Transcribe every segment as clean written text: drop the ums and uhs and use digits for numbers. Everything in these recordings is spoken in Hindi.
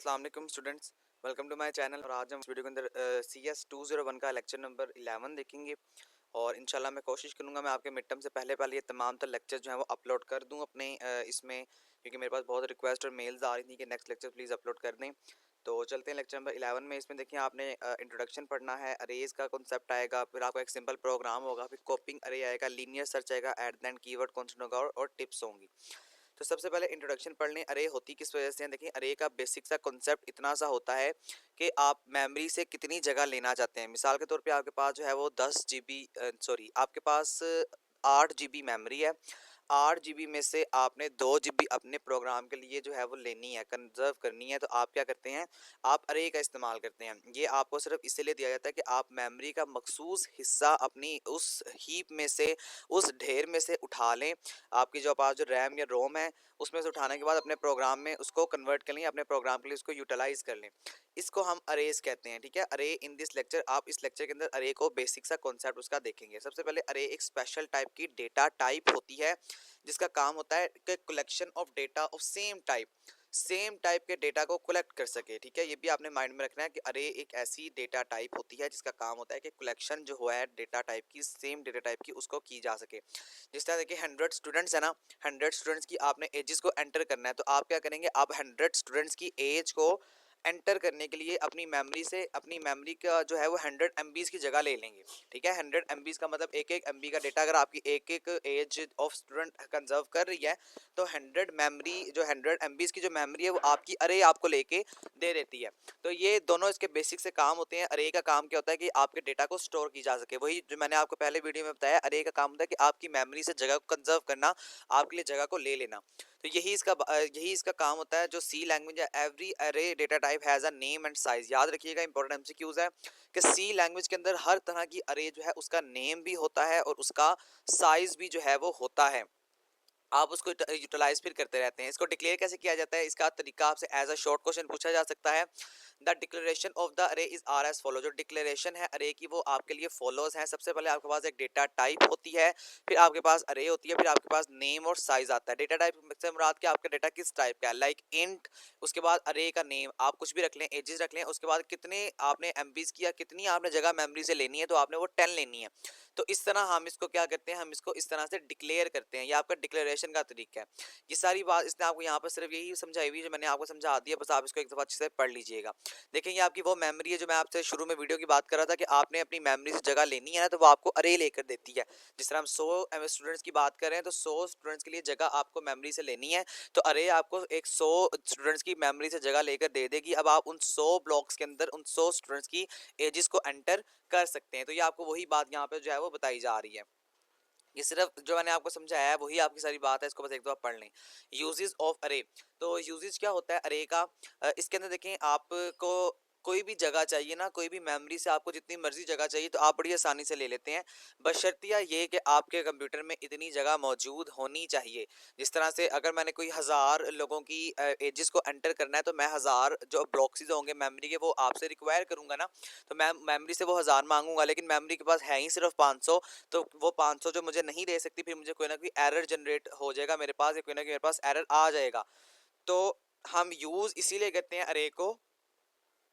अस्सलाम वालेकुम students, welcome to my channel. और आज हम इस वीडियो के अंदर CS 201 का लेक्चर नंबर 11 देखेंगे। और इंशाल्लाह मैं कोशिश करूंगा मैं आपके मिड टर्म से पहले पहले ये तमाम तर लेक्चर जो है वो अपलोड कर दूं अपने इसमें, क्योंकि मेरे पास बहुत रिक्वेस्ट और मेल्स आ रही थी कि नेक्स्ट लेक्चर प्लीज़ अपलोड कर दें। तो चलते हैं लेक्चर नंबर 11 में। इसमें देखिए आपने इंट्रोडक्शन पढ़ना है, अरेज का कॉन्सेप्ट आएगा, फिर आपको एक सिंपल प्रोग्राम होगा, फिर कॉपिंग अरे आएगा, लीनियर सर्च आएगा, at the end keyword concept होगा और टिप्स होंगी। तो सबसे पहले इंट्रोडक्शन पढ़ लें। अरे होती किस वजह से है? देखिए अरे का बेसिक सा कॉन्सेप्ट इतना सा होता है कि आप मेमोरी से कितनी जगह लेना चाहते हैं। मिसाल के तौर पे आपके पास जो है वो 10 GB सॉरी आपके पास 8 GB मेमोरी है। 8 GB में से आपने 2 GB अपने प्रोग्राम के लिए जो है वो लेनी है, कंजर्व करनी है। तो आप क्या करते हैं, आप अरे का इस्तेमाल करते हैं। ये आपको सिर्फ इसलिए दिया जाता है कि आप मेमोरी का मखसूस हिस्सा अपनी उस हीप में से, उस ढेर में से उठा लें। आपकी जो पास जो रैम या रोम है उसमें से उठाने के बाद अपने प्रोग्राम में उसको कन्वर्ट कर लें, अपने प्रोग्राम के लिए उसको यूटिलाइज कर लें। इसको हम अरेज कहते हैं। ठीक है, अरे इन दिस लेक्चर, आप इस लेक्चर के अंदर अरे को बेसिक सा कॉन्सेप्ट उसका देखेंगे। सबसे पहले अरे एक स्पेशल टाइप की डेटा टाइप होती है जिसका काम होता है कि collection of data of same type के डेटा को कलेक्ट कर सके। ठीक है, ये भी आपने माइंड में रखना है कि अरे एक ऐसी डेटा टाइप होती है जिसका काम होता है कि कलेक्शन जो हुआ है डेटा टाइप की, सेम डेटा टाइप की, उसको की जा सके। जिस तरह देखिए 100 स्टूडेंट्स है ना, 100 स्टूडेंट्स की आपने एजेस को एंटर करना है। तो आप क्या करेंगे, आप 100 स्टूडेंट्स की एज को एंटर करने के लिए अपनी मेमोरी से, अपनी मेमोरी का जो है वो 100 MB की जगह ले लेंगे। ठीक है, 100 MB का मतलब एक एक MB का डेटा अगर आपकी एक एक एज ऑफ स्टूडेंट कंजर्व कर रही है तो 100 मेमोरी, जो 100 MB की जो मेमोरी है वो आपकी अरे आपको लेके दे देती है। तो ये दोनों इसके बेसिक से काम होते हैं। अरे का काम क्या होता है कि आपके डेटा को स्टोर की जा सके। वही जो मैंने आपको पहले वीडियो में बताया, अरे का काम होता है कि आपकी मेमोरी से जगह को कंजर्व करना, आपके लिए जगह को ले लेना। तो यही इसका काम होता है। जो सी लैंग्वेज है, एवरी अरे data type has a name and size. याद रखिएगा, इंपॉर्टेंट एमसीक्यूज है कि सी लैंग्वेज के अंदर हर तरह की अरे जो है उसका नेम भी होता है और उसका साइज भी जो है वो होता है। आप उसको यूटिलाइज फिर करते रहते हैं। इसको डिक्लेयर कैसे किया जाता है, इसका तरीका आपसे एज अ शॉर्ट क्वेश्चन पूछा जा सकता है। द डिक्लेरेशन ऑफ द अरे इज आर एस फॉलो। जो डिक्लेरेशन है अरे की वो आपके लिए फॉलोज है। सबसे पहले आपके पास एक डेटा टाइप होती है, फिर आपके पास अरे होती है, फिर आपके पास नेम और साइज आता है। डेटा टाइप से मुराद कि आपका डेटा किस टाइप का है, लाइक इंट, उसके बाद अरे का नेम, आप कुछ भी रख लें, एजेस रख लें, उसके बाद कितने आपने एमबीज किया, कितनी आपने जगह मेमोरी से लेनी है, तो आपने वो 10 लेनी है। तो इस तरह हम इसको क्या करते हैं, हम इसको इस तरह से डिक्लेयर करते हैं। ये आपका डिक्लेरेशन का तरीका है। ये सारी बात इसने आपको यहाँ पर सिर्फ यही समझाई हुई जो मैंने आपको समझा दिया, बस आप इसको एक दफा अच्छे से पढ़ लीजिएगा। देखें ये आपकी वो मेमोरी है जो मैं आपसे शुरू में वीडियो की बात कर रहा था कि आपने अपनी मेमोरी से जगह लेनी है ना, तो वो आपको अरे लेकर देती है। जिस तरह हम 100 स्टूडेंट्स की बात कर रहे हैं तो 100 स्टूडेंट्स के लिए जगह आपको मेमोरी से लेनी है, तो अरे आपको एक 100 स्टूडेंट्स की मेमोरी से जगह लेकर दे देगी। अब आप उन 100 ब्लॉक्स के अंदर उन 100 स्टूडेंट्स की एजेस को एंटर कर सकते हैं। तो ये आपको वही बात यहाँ पे जो है वो बताई जा रही है। ये सिर्फ जो मैंने आपको समझाया है वही आपकी सारी बात है, इसको बस एक दफा पढ़ लें। यूजेस ऑफ अरे, तो यूजेस क्या होता है अरे का, इसके अंदर देखें आपको कोई भी जगह चाहिए ना, कोई भी मेमोरी से आपको जितनी मर्जी जगह चाहिए तो आप बड़ी आसानी से ले लेते हैं, बशर्तिया ये कि आपके कंप्यूटर में इतनी जगह मौजूद होनी चाहिए। जिस तरह से अगर मैंने कोई 1000 लोगों की एजेस को एंटर करना है तो मैं 1000 जो ब्लॉक्स होंगे मेमोरी के वो आपसे रिक्वायर करूंगा ना, तो मैं मेमोरी से वो 1000 मांगूंगा, लेकिन मेमोरी के पास है ही सिर्फ 500। तो वो 500 जो मुझे नहीं दे सकती, फिर मुझे कोई ना कोई एरर जनरेट हो जाएगा मेरे पास, या कोई ना कोई मेरे पास एरर आ जाएगा। तो हम यूज इसीलिए करते हैं अरे को,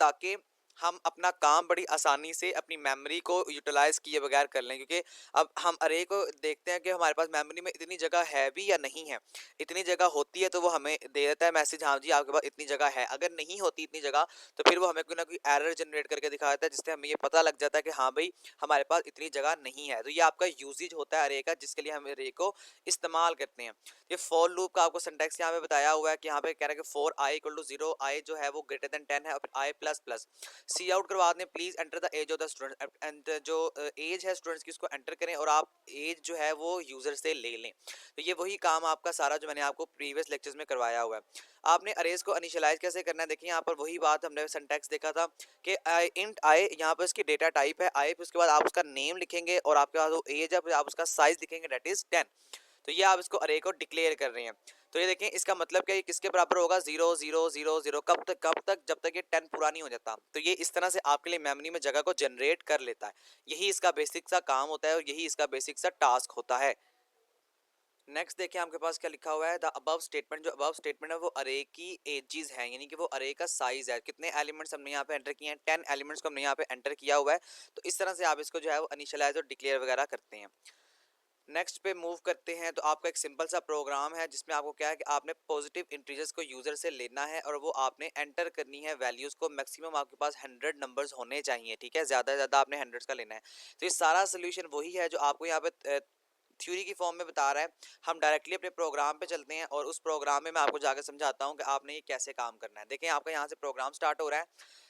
ताकि हम अपना काम बड़ी आसानी से अपनी मेमोरी को यूटिलाइज किए बगैर कर लें। क्योंकि अब हम अरे को देखते हैं कि हमारे पास मेमोरी में इतनी जगह है भी या नहीं है। इतनी जगह होती है तो वो हमें दे देता है मैसेज, हाँ जी आपके पास इतनी जगह है। अगर नहीं होती इतनी जगह तो फिर वो हमें कोई ना कोई एरर जनरेट करके दिखा देता है, जिससे हमें ये पता लग जाता है कि हाँ भाई हमारे पास इतनी जगह नहीं है। तो ये आपका यूजेज होता है अरे का, जिसके लिए हम अरे को इस्तेमाल करते हैं। ये फॉर लूप का आपको सिंटैक्स यहाँ पे बताया हुआ है कि यहाँ पे कह रहा है कि for i equal to 0, i जो है वो ग्रेटर देन 10 है, और फिर i plus plus cout करवा दें, please enter the age of the student, and जो एज है स्टूडेंट्स की उसको एंटर करें और आप एज जो है वो यूजर से ले लें। तो ये वही काम आपका सारा जो मैंने आपको प्रीवियस लेक्चर्स में करवाया हुआ है। आपने अरेज को इनिशियलाइज कैसे करना है, देखिए यहाँ पर वही बात हमने सिंटैक्स देखा था कि इंट आई, यहाँ पर इसकी डेटा टाइप है आई, फिर उसके बाद आप उसका नेम लिखेंगे और आपके पास वो एज है, फिर आप उसका साइज लिखेंगे, दैट इज 10। तो ये आप इसको अरे को डिक्लेयर कर रहे हैं। तो ये देखें इसका मतलब क्या, ये किसके बराबर होगा, 0 0 0 0, कब तक जब तक ये 10 पूरा नहीं हो जाता। तो ये इस तरह से आपके लिए मेमोरी में जगह को जनरेट कर लेता है। यही इसका बेसिक सा काम होता है और यही इसका बेसिक सा टास्क होता है। नेक्स्ट देखिए आपके पास क्या लिखा हुआ है, द अबव स्टेटमेंट, जो अबव स्टेटमेंट है वो अरे की एजेस है, यानी कि वो अरे का साइज है। कितने एलिमेंट्स हमने यहाँ पे एंटर किए हैं, 10 एलिमेंट्स को हमने यहाँ पे एंटर किया हुआ है। तो इस तरह से आप इसको जो है वो इनिशियलाइज और डिक्लेयर वगैरह करते हैं। नेक्स्ट पे मूव करते हैं, तो आपका एक सिंपल सा प्रोग्राम है जिसमें आपको क्या है कि आपने पॉजिटिव इंटीजर्स को यूजर से लेना है और वो आपने एंटर करनी है वैल्यूज को। मैक्सिमम आपके पास 100 नंबर्स होने चाहिए, ठीक है, ज्यादा से ज्यादा आपने हंड्रेड्स का लेना है। तो ये सारा सोल्यूशन वही है जो आपको यहाँ पे थ्योरी की फॉर्म में बता रहा है। हम डायरेक्टली अपने प्रोग्राम पे चलते हैं और उस प्रोग्राम में मैं आपको जाकर समझाता हूँ कि आपने ये कैसे काम करना है। देखें आपका यहाँ से प्रोग्राम स्टार्ट हो रहा है,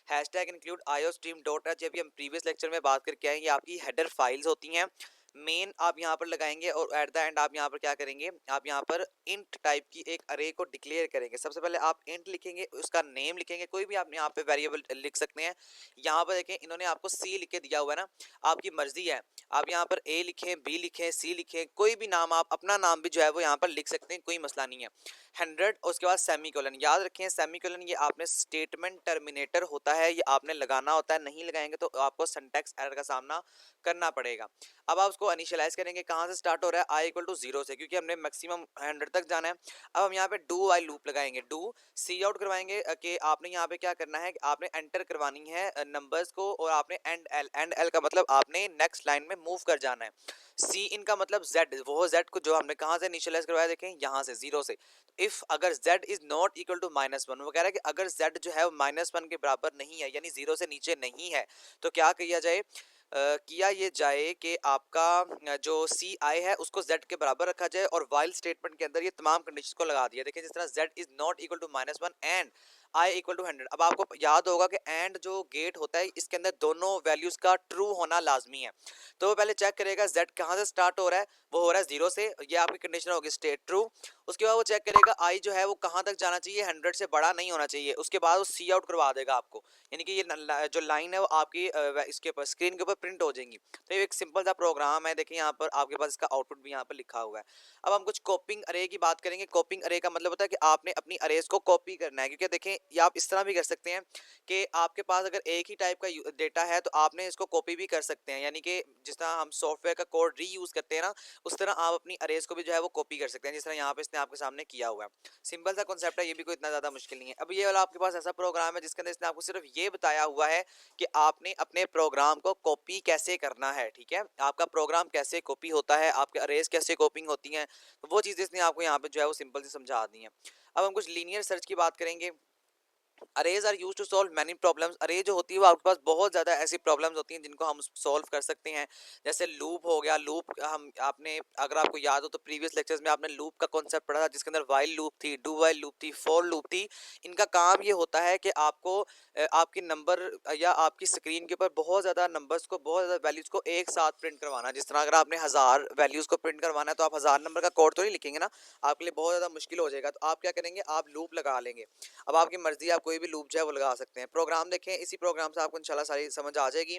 hashtag include iostream dot H, अभी हम प्रीवियस लेक्चर में बात करके आए, ये आपकी हेडर फाइल्स होती हैं। मेन आप यहाँ पर लगाएंगे और एट द एंड आप यहाँ पर क्या करेंगे, आप यहाँ पर इंट टाइप की एक अरे को डिक्लेयर करेंगे। सबसे पहले आप इंट लिखेंगे, उसका नेम लिखेंगे, कोई भी आप यहाँ पे वेरिएबल लिख सकते हैं। यहाँ पर देखें इन्होंने आपको सी लिख के दिया हुआ है ना, आपकी मर्जी है, आप यहाँ पर ए लिखें, बी लिखें, सी लिखें, कोई भी नाम, आप अपना नाम भी जो है वो यहाँ पर लिख सकते हैं, कोई मसला नहीं है। 100 उसके बाद सेमीकोलन, याद रखें सेमीकोलन ये आपने स्टेटमेंट टर्मिनेटर होता है, ये आपने लगाना होता है, नहीं लगाएंगे तो आपको सिंटैक्स एरर का सामना करना पड़ेगा। अब आप उसको इनिशियलाइज करेंगे, कहाँ से स्टार्ट हो रहा है, आई इक्वल टू 0 से, क्योंकि हमने मैक्सिमम 100 तक जाना है। अब हम यहाँ पे डू वाइल लूप लगाएंगे, डू सी आउट करवाएंगे कि आपने यहाँ पे क्या करना है, आपने एंटर करवानी है नंबर्स को और आपने एंड एल का मतलब आपने नेक्स्ट लाइन में मूव कर जाना है। सी इन का मतलब जेड, वो जेड को जो हमने कहाँ से इनिशियलाइज करवाया, देखें यहाँ से 0 से। इफ अगर z is not equal to -1, वो कह रहा है कि अगर z जो है वो -1 के बराबर नहीं है, यानी 0 से नीचे नहीं है, तो क्या किया जाए, किया ये जाए कि आपका जो सी आई है उसको z के बराबर रखा जाए और वाइल स्टेटमेंट के अंदर ये तमाम कंडीशन को लगा दिया। देखिए जिस तरह z is not equal to -1 and i equal to 100। अब आपको याद होगा कि एंड जो गेट होता है इसके अंदर दोनों वैल्यूज का ट्रू होना लाजमी है। तो वो पहले चेक करेगा z कहाँ से स्टार्ट हो रहा है, वो हो रहा है 0 से, ये आपकी कंडीशन होगी स्टेट ट्रू। उसके बाद वो चेक करेगा i जो है वो कहाँ तक जाना चाहिए, 100 से बड़ा नहीं होना चाहिए। उसके बाद वो सी आउट करवा देगा आपको, यानी कि ये जो लाइन है वो आपकी इसके ऊपर स्क्रीन के ऊपर प्रिंट हो जाएंगी। तो ये एक सिंपल सा प्रोग्राम है, देखिए यहाँ पर आपके पास इसका आउटपुट भी यहाँ पर लिखा हुआ है। अब हम कुछ कॉपिंग अरे की बात करेंगे। कॉपिंग अरे का मतलब होता है कि आपने अपनी अरेज को कॉपी करना है, क्योंकि देखें ये आप इस तरह भी कर सकते हैं कि आपके पास अगर एक ही टाइप का डेटा है तो आपने इसको कॉपी भी कर सकते हैं, यानी कि जिस तरह हम सॉफ्टवेयर का कोड रीयूज करते हैं ना, उस तरह आप अपनी अरेज को भी जो है वो कॉपी कर सकते हैं, जिस तरह यहाँ पे इसने आपके सामने किया हुआ है। सिंपल सा कॉन्सेप्ट है, ये भी कोई इतना ज्यादा मुश्किल नहीं है। अब ये वाला आपके पास ऐसा प्रोग्राम है जिसके अंदर इसने आपको सिर्फ ये बताया हुआ है कि आपने अपने प्रोग्राम को कॉपी कैसे करना है, ठीक है, आपका प्रोग्राम कैसे कॉपी होता है, आपके अरेज कैसे कॉपिंग होती हैं, तो वो चीजें इसने आपको यहाँ पे जो है वो सिंपल से समझा दी हैं। अब हम कुछ लीनियर सर्च की बात करेंगे। Arrays are used to solve many problems. अरे जो होती है वो आपके पास बहुत ज़्यादा ऐसी प्रॉब्लम्स होती हैं जिनको हम सॉल्व कर सकते हैं। जैसे लूप हो गया, लूप हम आपने अगर आपको याद हो तो प्रीवियस लेक्चर्स में आपने लूप का कॉन्सेप्ट पढ़ा था, जिसके अंदर वाइल लूप थी, डू वाइल लूप थी, फॉर लूप थी। इनका काम ये होता है कि आपको आपकी नंबर या आपकी स्क्रीन के ऊपर बहुत ज़्यादा नंबर्स को, बहुत ज़्यादा वैल्यूज़ को एक साथ प्रिंट करवाना। जिस तरह अगर आपने 1000 वैल्यूज़ को प्रिंट करवाना है तो आप 1000 नंबर का कोड तो नहीं लिखेंगे ना, आपके लिए बहुत ज़्यादा मुश्किल हो जाएगा। तो आप क्या करेंगे, आप लूप लगा लेंगे। अब आपकी मर्जी, आप कोई भी लूप जो है वो लगा सकते हैं। प्रोग्राम देखें, इसी प्रोग्राम से आपको इंशाल्लाह सारी समझ आ जाएगी।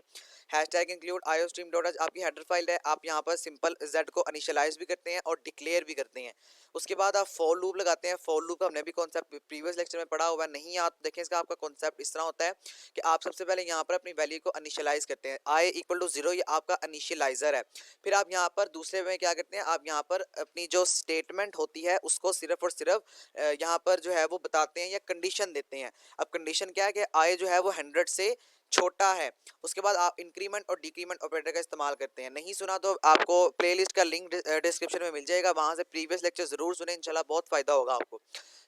Hashtag include iostream dot H आपकी हेडर फाइल है। आप यहाँ पर सिंपल जेड को इनिशियलाइज भी करते हैं और डिक्लेयर भी करते हैं। उसके बाद आप फॉर लूप लगाते हैं। फॉर लूप हमने भी कॉन्सेप्ट प्रीवियस लेक्चर में पढ़ा हुआ है, नहीं याद, देखें इसका आपका कॉन्सेप्ट इस तरह होता है कि आप सबसे पहले यहाँ पर अपनी वैल्यू को इनिशियलाइज करते हैं। आई इक्वल टू 0 ये आपका इनिशियलाइजर है। फिर आप यहाँ पर दूसरे में क्या करते हैं, आप यहाँ पर अपनी जो स्टेटमेंट होती है उसको सिर्फ और सिर्फ यहाँ पर जो है वो बताते हैं या कंडीशन देते हैं। अब कंडीशन क्या है कि आई जो है वो 100 से छोटा है। उसके बाद आप इंक्रीमेंट और डिक्रीमेंट ऑपरेटर का इस्तेमाल करते हैं। नहीं सुना तो आपको प्लेलिस्ट का लिंक डिस्क्रिप्शन में मिल जाएगा, वहां से प्रीवियस लेक्चर जरूर सुने, इंशाल्लाह बहुत फायदा होगा आपको।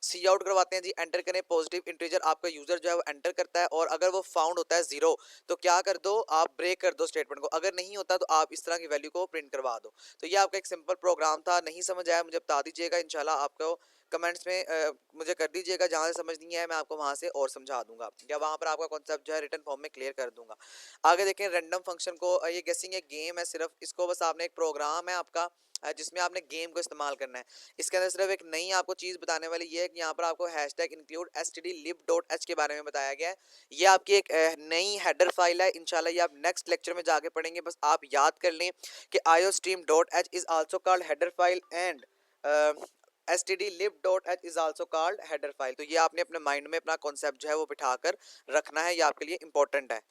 सी आउट करवाते हैं जी, एंटर करें पॉजिटिव इंटीजर, आपका यूजर जो है वो एंटर करता है और अगर वो फाउंड होता है 0 तो क्या कर दो, आप ब्रेक कर दो स्टेटमेंट को, अगर नहीं होता तो आप इस तरह की वैल्यू को प्रिंट करवा दो। तो ये आपका एक सिंपल प्रोग्राम था, नहीं समझ आया मुझे बता दीजिएगा, इंशाल्लाह आपको कमेंट्स में मुझे कर दीजिएगा, जहाँ से समझ नहीं आया मैं आपको वहाँ से और समझा दूंगा या वहाँ पर आपका कॉन्सेप्ट जो है रिटन फॉर्म में क्लियर कर दूंगा। आगे देखें रैंडम फंक्शन को, ये गेसिंग एक गेम है, सिर्फ इसको बस आपने, एक प्रोग्राम है आपका जिसमें आपने गेम को इस्तेमाल करना है। इसके अंदर सिर्फ एक नई आपको चीज़ बताने वाली ये है कि यहाँ पर आपको हैशटैग इंक्लूड stdlib.h के बारे में बताया गया है। ये आपकी एक नई हेडर फाइल है, इंशाल्लाह ये आप नेक्स्ट लेक्चर में जाके पढ़ेंगे। बस आप याद कर लें कि iostream.h is also called header file and stdlib.h is also called header file. तो ये आपने अपने माइंड में अपना कॉन्सेप्ट जो है वो बिठा कर रखना है, ये आपके लिए इंपॉर्टेंट है।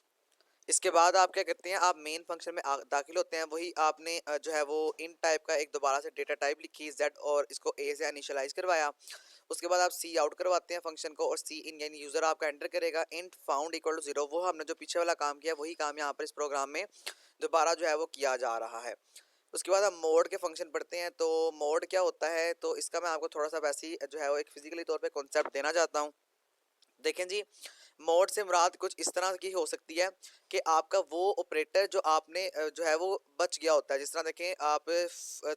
इसके बाद आप क्या करते हैं, आप मेन फंक्शन में दाखिल होते हैं। वही आपने जो है वो इन टाइप का एक दोबारा से डेटा टाइप लिखी z और इसको a से इनिशियलाइज करवाया। उसके बाद आप सी आउट करवाते हैं फंक्शन को और सी इन यानी यूजर आपका एंटर करेगा इंट फाउंड इक्वल टू 0। वो हमने जो पीछे वाला काम किया वही काम यहाँ पर इस प्रोग्राम में दोबारा जो है वो किया जा रहा है। उसके बाद हम मोड के फंक्शन पढ़ते हैं। तो मोड क्या होता है, तो इसका मैं आपको थोड़ा सा वैसे ही जो है वो एक फिजिकली तौर पे कॉन्सेप्ट देना चाहता हूँ। देखें जी, मोड से मुराद कुछ इस तरह की हो सकती है कि आपका वो ऑपरेटर जो आपने जो है वो बच गया होता है। जिस तरह देखें, आप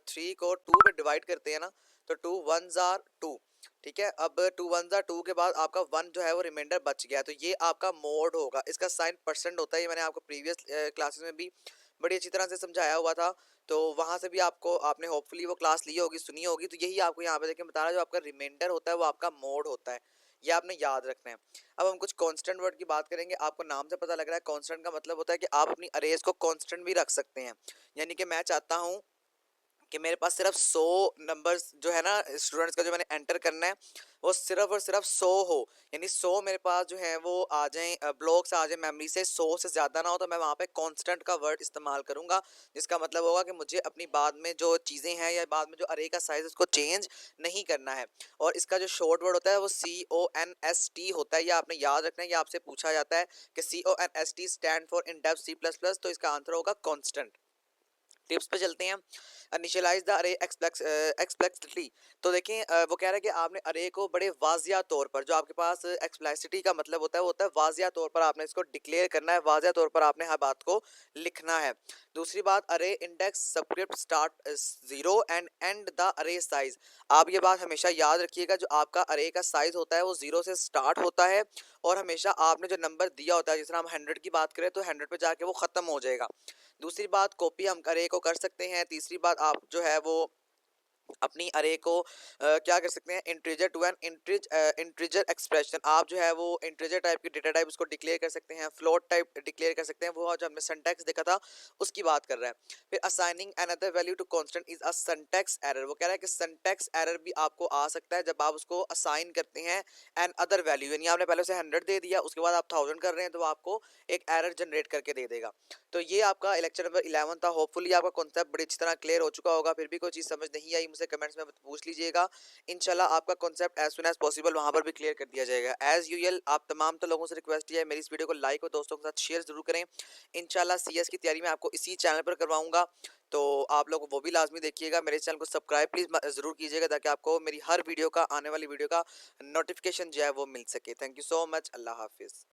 3 को 2 पे डिवाइड करते हैं ना, तो 2 1s आर 2, ठीक है। अब 2 1s आर 2 के बाद आपका 1 जो है वो रिमाइंडर बच गया, तो ये आपका मोड होगा। इसका साइन परसेंट होता है, ये मैंने आपको प्रीवियस क्लासेस में भी बड़ी अच्छी तरह से समझाया हुआ था। तो वहां से भी आपको आपने होपफुली वो क्लास ली होगी, सुनी होगी। तो यही आपको यहाँ पे देखें बता रहा है, जो आपका रिमाइंडर होता है वो आपका मोड होता है। ये आपने याद रखना है। अब हम कुछ कांस्टेंट वर्ड की बात करेंगे। आपको नाम से पता लग रहा है कांस्टेंट का मतलब होता है कि आप अपनी अरेज को कांस्टेंट भी रख सकते हैं। यानी कि मैं चाहता हूँ कि मेरे पास सिर्फ 100 नंबर्स जो है ना स्टूडेंट्स का जो मैंने एंटर करना है वो सिर्फ और सिर्फ 100 हो। यानी 100 मेरे पास जो है वो आ जाएं, ब्लॉक्स आ जाए मेमोरी से, 100 से ज़्यादा ना हो। तो मैं वहाँ पे कांस्टेंट का वर्ड इस्तेमाल करूँगा, जिसका मतलब होगा कि मुझे अपनी बाद में जो चीज़ें हैं या बाद में जो अरे का साइज उसको चेंज नहीं करना है। और इसका जो शॉर्ट वर्ड होता है वो CONST होता है। ये आपने याद रखना है, ये आपसे पूछा जाता है कि CONST stand for in depth C++। तो इसका आंसर होगा कॉन्स्टेंट। टिप्स पे चलते हैं। इनिशियलाइज द अरे एक्सप्लेक्सिटली। तो देखें, वो कह रहा है कि आपने अरे को बड़े वाजिया तौर पर, जो आपके पास एक्सप्लेसिटी का मतलब होता है वो होता है वाजिया तौर पर आपने इसको डिक्लेयर करना है, वाजिया तौर पर आपने हर बात को लिखना है। दूसरी बात, अरे index subscript start 0 and and the अरे साइज। आप ये बात हमेशा याद रखिएगा, जो आपका अरे का साइज होता है वो 0 से स्टार्ट होता है और हमेशा आपने जो नंबर दिया होता है, जिस तरह हम 100 की बात करें तो 100 पे जाके वो ख़त्म हो जाएगा। दूसरी बात, कॉपी हम अरे को कर सकते हैं। तीसरी बात, आप जो है वो अपनी अरे को क्या कर सकते हैं, integer to an integer expression. आप जो है वो इंटीजर टाइप की डेटा टाइप उसको डिक्लेयर कर सकते हैं, फ्लोट टाइप डिक्लेयर कर सकते हैं। वो जो हमने सिंटैक्स देखा था उसकी बात कर रहा है। फिर assigning another value to constant is a syntax error. वो कह रहा है कि सिंटैक्स एरर भी आपको आ सकता है जब आप उसको असाइन करते हैं एन अदर वैल्यू। यानी आपने पहले से 100 दे दिया, उसके बाद आप 1000 कर रहे हैं, तो आपको एक एरर जनरेट करके दे देगा। तो ये आपका लेक्चर नंबर 11 था। होपफुली आपका कॉन्सेप्ट बड़ी अच्छी तरह क्लियर हो चुका होगा। फिर भी कोई चीज़ समझ नहीं आई मुझसे कमेंट्स में पूछ लीजिएगा। इंशाल्लाह आपका concept as soon as possible वहाँ पर भी क्लियर कर दिया जाएगा। एज यूजुअल आप तमाम तो लोगों से रिक्वेस्ट है, मेरी इस वीडियो को लाइक और दोस्तों के साथ शेयर जरूर करें। इंशाल्लाह CS की तैयारी मैं आपको इसी चैनल पर करवाऊंगा, तो आप लोग वो भी लाजमी देखिएगा। मेरे चैनल को सब्सक्राइब प्लीज़ ज़रूर कीजिएगा, ताकि आपको मेरी हर वीडियो का, आने वाली वीडियो का नोटिफिकेशन जो है वो मिल सके। Thank you so much. अल्लाह हाफिज़।